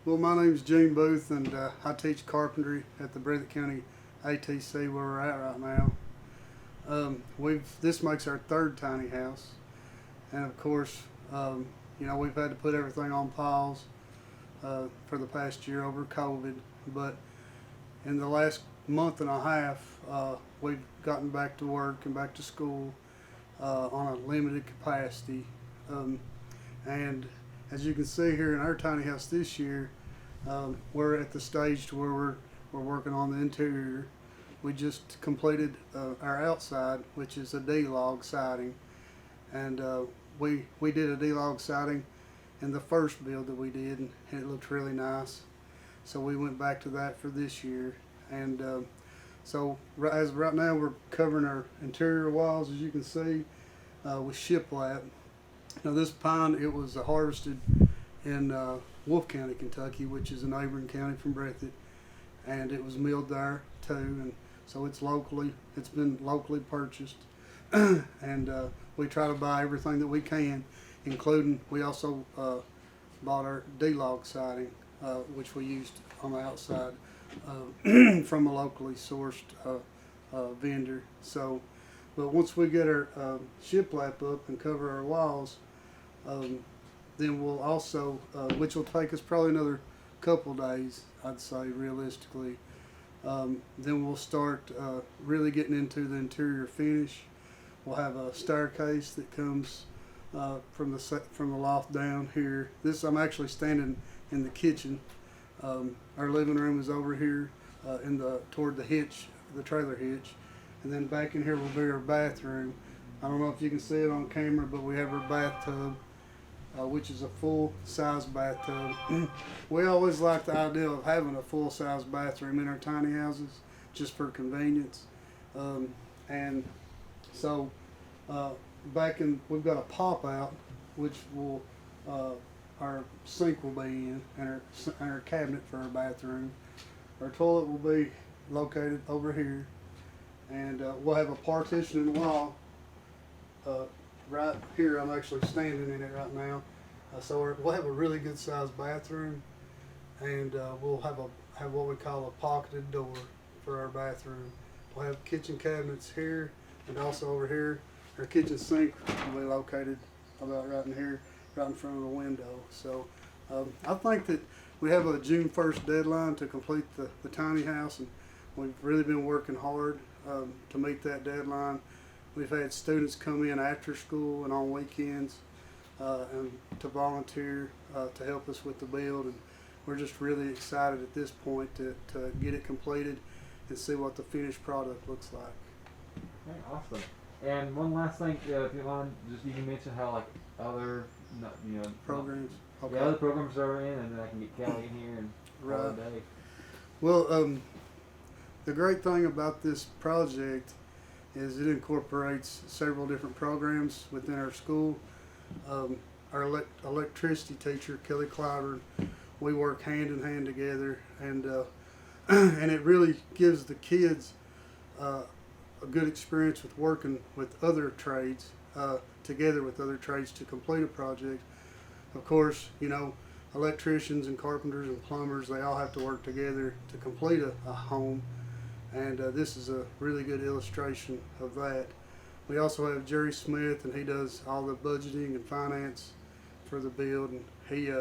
Well, my name's Gene Booth, and I teach carpentry at the Breathitt County ATC where we're at right now. This makes our third tiny house, and of course, we've had to put everything on pause for the past year over COVID. But in the last month and a half, we've gotten back to work and back to school on a limited capacity, and as you can see here in our tiny house this year, we're at the stage to where we're working on the interior. We just completed our outside, which is a D-log siding, and we did a D-log siding in the first build that we did, and it looked really nice. So we went back to that for this year, and so as right now we're covering our interior walls, as you can see, with shiplap. Now this pine, it was harvested in Wolfe County, Kentucky, which is a neighboring county from Breathitt, and it was milled there too, and so it's been locally purchased, and we try to buy everything that we can, including we also bought our D-log siding, which we used on the outside from a locally sourced vendor. So, but once we get our shiplap up and cover our walls, then we'll also, which will take us probably another couple days, I'd say realistically, then we'll start really getting into the interior finish. We'll have a staircase that comes from the loft down here. I'm actually standing in the kitchen. Our living room is over here toward the hitch, the trailer hitch, and then back in here will be our bathroom. I don't know if you can see it on camera, but we have our bathtub, which is a full-size bathtub. We always like the idea of having a full-size bathroom in our tiny houses, just for convenience. And so we've got a pop-out, which will our sink will be in, and our cabinet for our bathroom. Our toilet will be located over here, and we'll have a partition in the wall. Right here, I'm actually standing in it right now. So we'll have a really good sized bathroom, and we'll have what we call a pocketed door for our bathroom. We'll have kitchen cabinets here, and also over here, our kitchen sink will be located about right in here, right in front of the window. So I think that we have a June 1st deadline to complete the tiny house, and we've really been working hard to meet that deadline. We've had students come in after school and on weekends and to volunteer to help us with the build, and we're just really excited at this point to get it completed and see what the finished product looks like. Okay, awesome. And one last thing, if you want, you can mention how like other programs. Okay. Yeah, other programs are in, and then I can get Kelly in here and all day. Well, the great thing about this project is it incorporates several different programs within our school. Our electricity teacher, Kelly Clyburn, we work hand in hand together, and and it really gives the kids a good experience with working with other trades, together with other trades to complete a project. Of course, electricians and carpenters and plumbers, they all have to work together to complete a home. And this is a really good illustration of that. We also have Jerry Smith, and he does all the budgeting and finance for the build, and he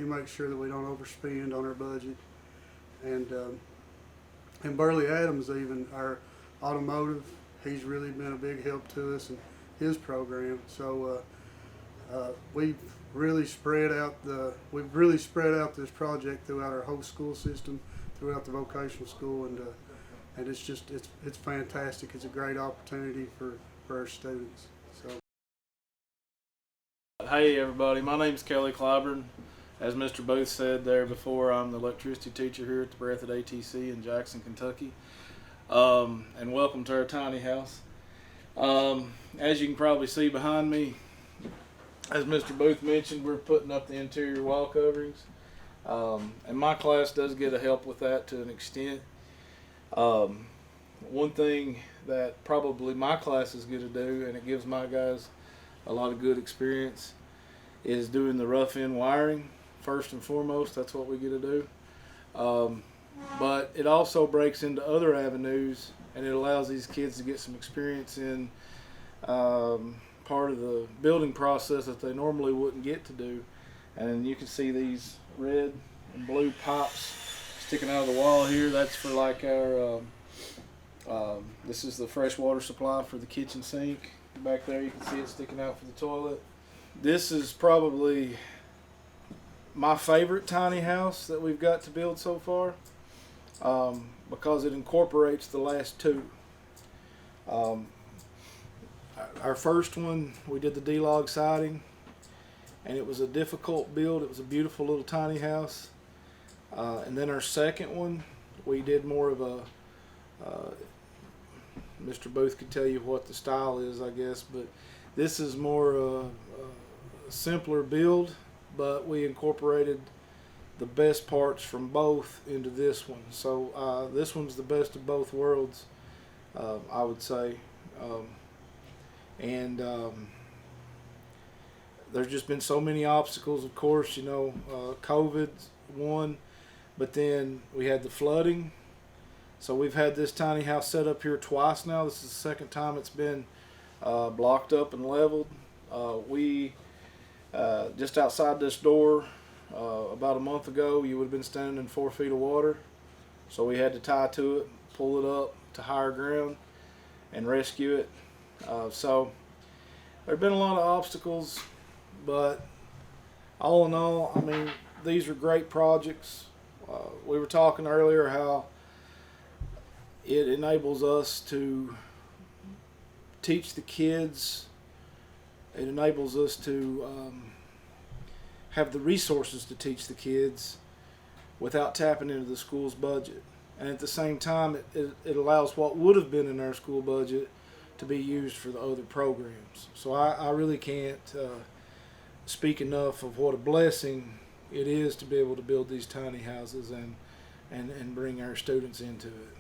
makes sure that we don't overspend on our budget. And Burley Adams, even our automotive, he's really been a big help to us in his program. So we've really spread out this project throughout our whole school system, throughout the vocational school, and it's fantastic. It's a great opportunity for our students. So. Hey everybody, my name's Kelly Clyburn. As Mr. Booth said there before, I'm the electricity teacher here at the Breathitt ATC in Jackson, Kentucky. And welcome to our tiny house. As you can probably see behind me, as Mr. Booth mentioned, we're putting up the interior wall coverings. And my class does get a help with that to an extent. One thing that probably my class is good to do, and it gives my guys a lot of good experience, is doing the rough end wiring first and foremost. That's what we get to do. But it also breaks into other avenues, and it allows these kids to get some experience in part of the building process that they normally wouldn't get to do. And you can see these red and blue pipes sticking out of the wall here. That's for like our this is the fresh water supply for the kitchen sink. Back there you can see it sticking out for the toilet. This is probably my favorite tiny house that we've got to build so far, because it incorporates the last two. Our first one, we did the D-log siding, and it was a difficult build. It was a beautiful little tiny house. And then our second one, we did more of a, Mr. Booth could tell you what the style is, I guess, but this is more a simpler build, but we incorporated the best parts from both into this one. So this one's the best of both worlds, I would say. There's just been so many obstacles, of course, you know, COVID's one, but then we had the flooding. So we've had this tiny house set up here twice now. This is the second time it's been blocked up and leveled. We just outside this door about a month ago, you would have been standing in 4 feet of water. So we had to tie to it, pull it up to higher ground, and rescue it. So there have been a lot of obstacles, but all in all, I mean, these are great projects. We were talking earlier how it enables us to teach the kids. It enables us to have the resources to teach the kids without tapping into the school's budget. And at the same time, it allows what would have been in our school budget to be used for the other programs. So I really can't speak enough of what a blessing it is to be able to build these tiny houses and bring our students into it.